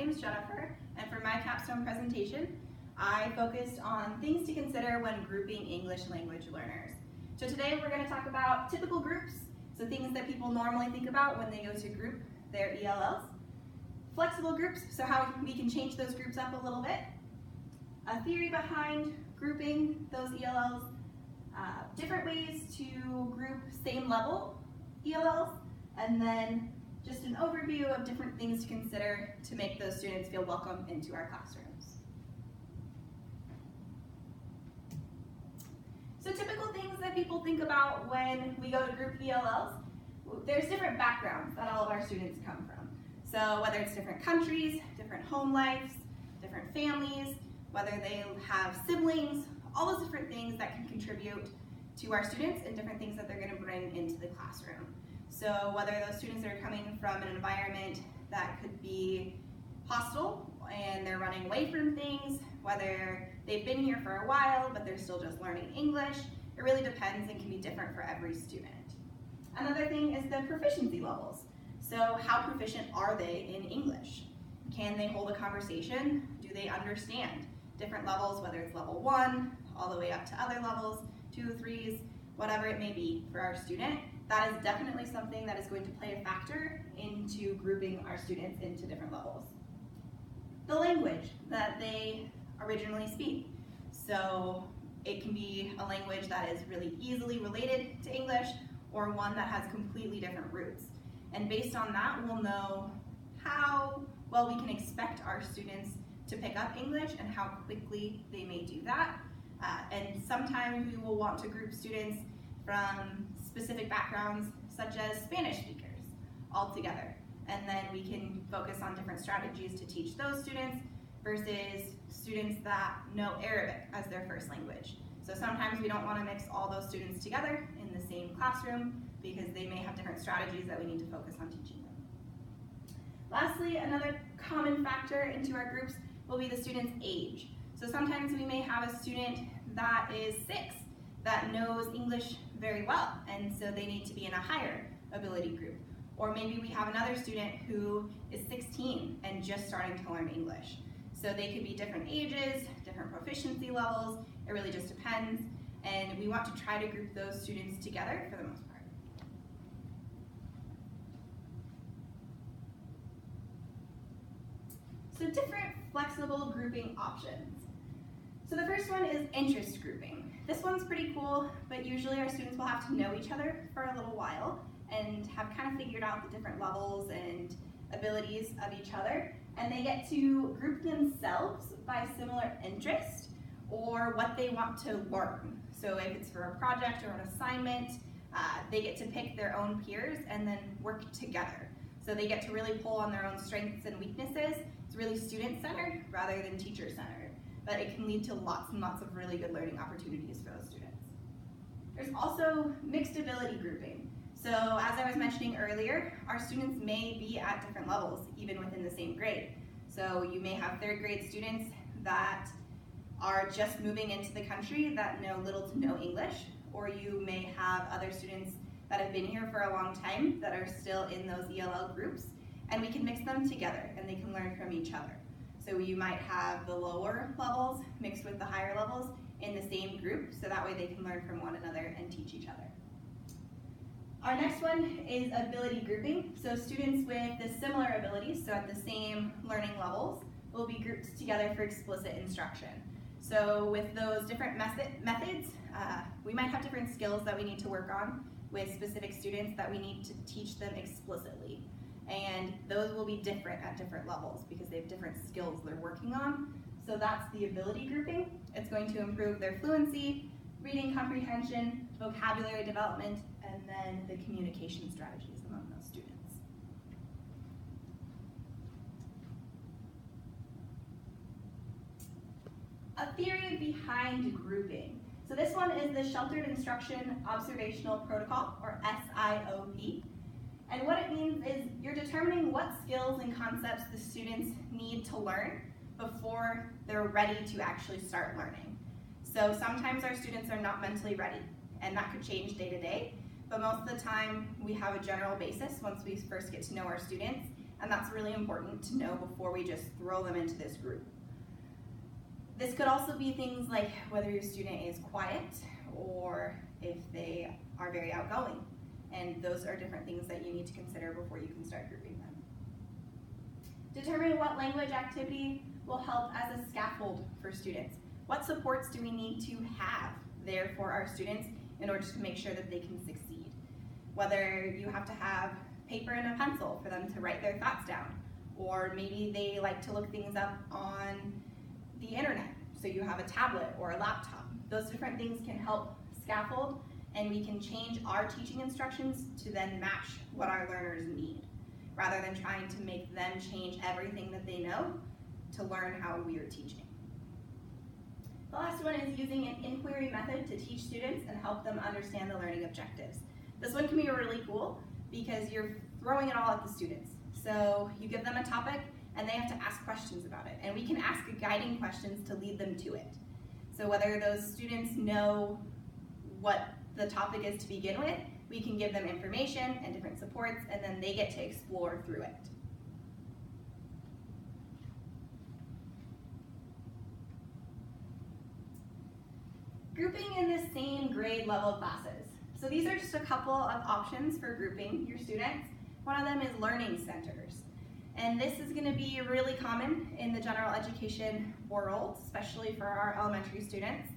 name is Jennifer, and for my capstone presentation, I focused on things to consider when grouping English language learners. So today we're going to talk about typical groups, so things that people normally think about when they go to group their ELLs. Flexible groups, so how we can change those groups up a little bit. A theory behind grouping those ELLs. Different ways to group same level ELLs, and then just an overview of different things to consider to make those students feel welcome into our classrooms. So typical things that people think about when we go to group ELLs, there's different backgrounds that all of our students come from. So whether it's different countries, different home lives, different families, whether they have siblings, all those different things that can contribute to our students and different things that they're going to bring into the classroom. So whether those students are coming from an environment that could be hostile and they're running away from things, whether they've been here for a while but they're still just learning English, it really depends and can be different for every student. Another thing is the proficiency levels. So how proficient are they in English? Can they hold a conversation? Do they understand different levels, whether it's level 1 all the way up to other levels, 2, 3s, whatever it may be for our student? That is definitely something that is going to play a factor into grouping our students into different levels. The language that they originally speak. So it can be a language that is really easily related to English or one that has completely different roots. And based on that, we'll know how well we can expect our students to pick up English and how quickly they may do that. And sometimes we will want to group students from specific backgrounds, such as Spanish speakers, all together. And then we can focus on different strategies to teach those students versus students that know Arabic as their first language. So sometimes we don't want to mix all those students together in the same classroom because they may have different strategies that we need to focus on teaching them. Lastly, another common factor into our groups will be the student's age. So sometimes we may have a student that is 6 that knows English very well, and so they need to be in a higher ability group. Or maybe we have another student who is 16 and just starting to learn English. So they could be different ages, different proficiency levels, it really just depends, and we want to try to group those students together for the most part. So different flexible grouping options. So the first one is interest grouping. This one's pretty cool, but usually our students will have to know each other for a little while and have kind of figured out the different levels and abilities of each other, and they get to group themselves by similar interest or what they want to learn. So if it's for a project or an assignment, they get to pick their own peers and then work together. So they get to really pull on their own strengths and weaknesses. It's really student-centered rather than teacher-centered, but it can lead to lots and lots of really good learning opportunities for those students. There's also mixed ability grouping. So as I was mentioning earlier, our students may be at different levels, even within the same grade. So you may have 3rd grade students that are just moving into the country that know little to no English, or you may have other students that have been here for a long time that are still in those ELL groups, and we can mix them together and they can learn from each other. So you might have the lower levels mixed with the higher levels in the same group, so that way they can learn from one another and teach each other. Our next one is ability grouping. So students with the similar abilities, so at the same learning levels, will be grouped together for explicit instruction. So with those different methods, we might have different skills that we need to work on with specific students that we need to teach them explicitly. And those will be different at different levels because they have different skills they're working on. So that's the ability grouping. It's going to improve their fluency, reading comprehension, vocabulary development, and then the communication strategies among those students. A theory behind grouping. So this one is the Sheltered Instruction Observational Protocol, or SIOP. And what it means is you're determining what skills and concepts the students need to learn before they're ready to actually start learning. So sometimes our students are not mentally ready, and that could change day to day, but most of the time we have a general basis once we first get to know our students, and that's really important to know before we just throw them into this group. This could also be things like whether your student is quiet or if they are very outgoing, and those are different things that you need to consider before you can start grouping them. Determine what language activity will help as a scaffold for students. What supports do we need to have there for our students in order to make sure that they can succeed? Whether you have to have paper and a pencil for them to write their thoughts down, or maybe they like to look things up on the internet, so you have a tablet or a laptop. Those different things can help scaffold, and we can change our teaching instructions to then match what our learners need, rather than trying to make them change everything that they know to learn how we are teaching. The last one is using an inquiry method to teach students and help them understand the learning objectives. This one can be really cool because you're throwing it all at the students. So you give them a topic and they have to ask questions about it. And we can ask guiding questions to lead them to it. So whether those students know what the topic is to begin with, we can give them information and different supports, and then they get to explore through it. Grouping in the same grade level classes. So these are just a couple of options for grouping your students. One of them is learning centers. And this is going to be really common in the general education world, especially for our elementary students.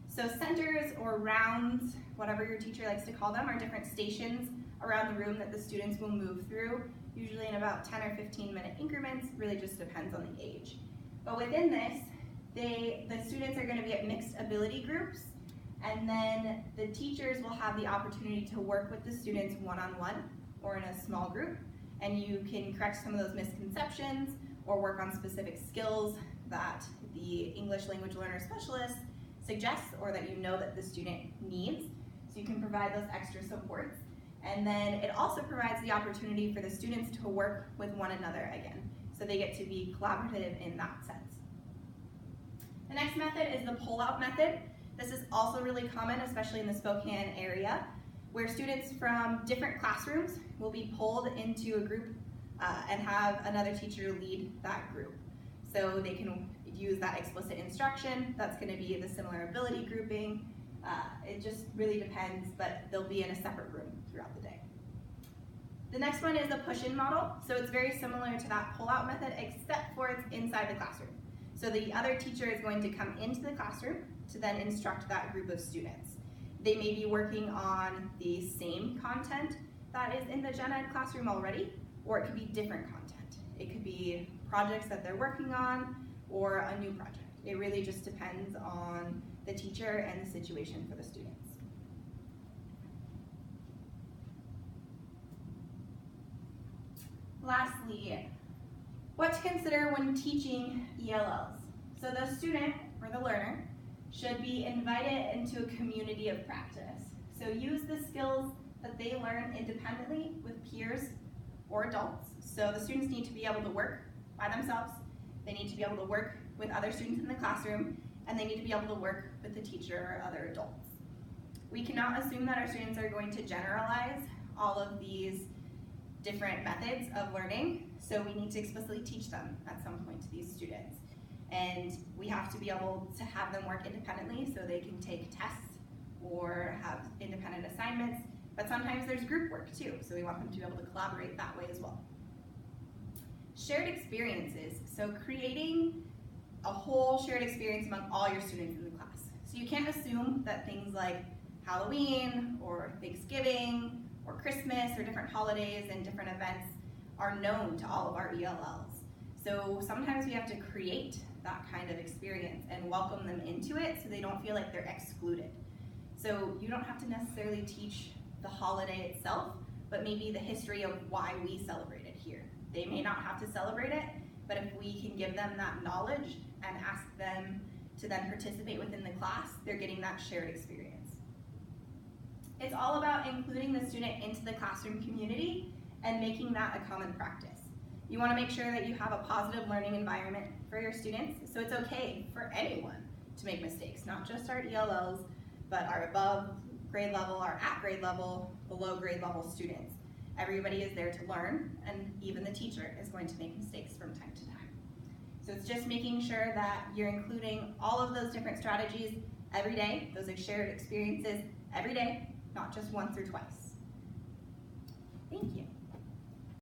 So centers or rounds, whatever your teacher likes to call them, are different stations around the room that the students will move through, usually in about 10 or 15-minute increments, really just depends on the age. But within this, the students are going to be at mixed ability groups, and then the teachers will have the opportunity to work with the students one-on-one or in a small group, and you can correct some of those misconceptions or work on specific skills that the English language learner specialist suggests or that you know that the student needs. So you can provide those extra supports. And then it also provides the opportunity for the students to work with one another again. So they get to be collaborative in that sense. The next method is the pull-out method. This is also really common, especially in the Spokane area, where students from different classrooms will be pulled into a group and have another teacher lead that group. So they can use that explicit instruction. That's going to be the similar ability grouping. It just really depends, but they'll be in a separate room throughout the day. The next one is the push-in model. So it's very similar to that pull-out method, except for it's inside the classroom. So the other teacher is going to come into the classroom to then instruct that group of students. They may be working on the same content that is in the gen ed classroom already, or it could be different content. It could be projects that they're working on or a new project. It really just depends on the teacher and the situation for the students. Lastly, what to consider when teaching ELLs. So the student or the learner should be invited into a community of practice. So use the skills that they learn independently with peers or adults. So the students need to be able to work by themselves. They need to be able to work with other students in the classroom, and they need to be able to work with the teacher or other adults. We cannot assume that our students are going to generalize all of these different methods of learning, so we need to explicitly teach them at some point to these students. And we have to be able to have them work independently so they can take tests or have independent assignments, but sometimes there's group work too, so we want them to be able to collaborate that way as well. Shared experiences, so creating a whole shared experience among all your students in the class. So you can't assume that things like Halloween or Thanksgiving or Christmas or different holidays and different events are known to all of our ELLs. So sometimes we have to create that kind of experience and welcome them into it so they don't feel like they're excluded. So you don't have to necessarily teach the holiday itself, but maybe the history of why we celebrate it here. They may not have to celebrate it, but if we can give them that knowledge and ask them to then participate within the class, they're getting that shared experience. It's all about including the student into the classroom community and making that a common practice. You want to make sure that you have a positive learning environment for your students, so it's okay for anyone to make mistakes, not just our ELLs, but our above grade level, our at grade level, below grade level students. Everybody is there to learn, and even the teacher is going to make mistakes from time to time. So it's just making sure that you're including all of those different strategies every day. Those are shared experiences every day, not just once or twice. Thank you.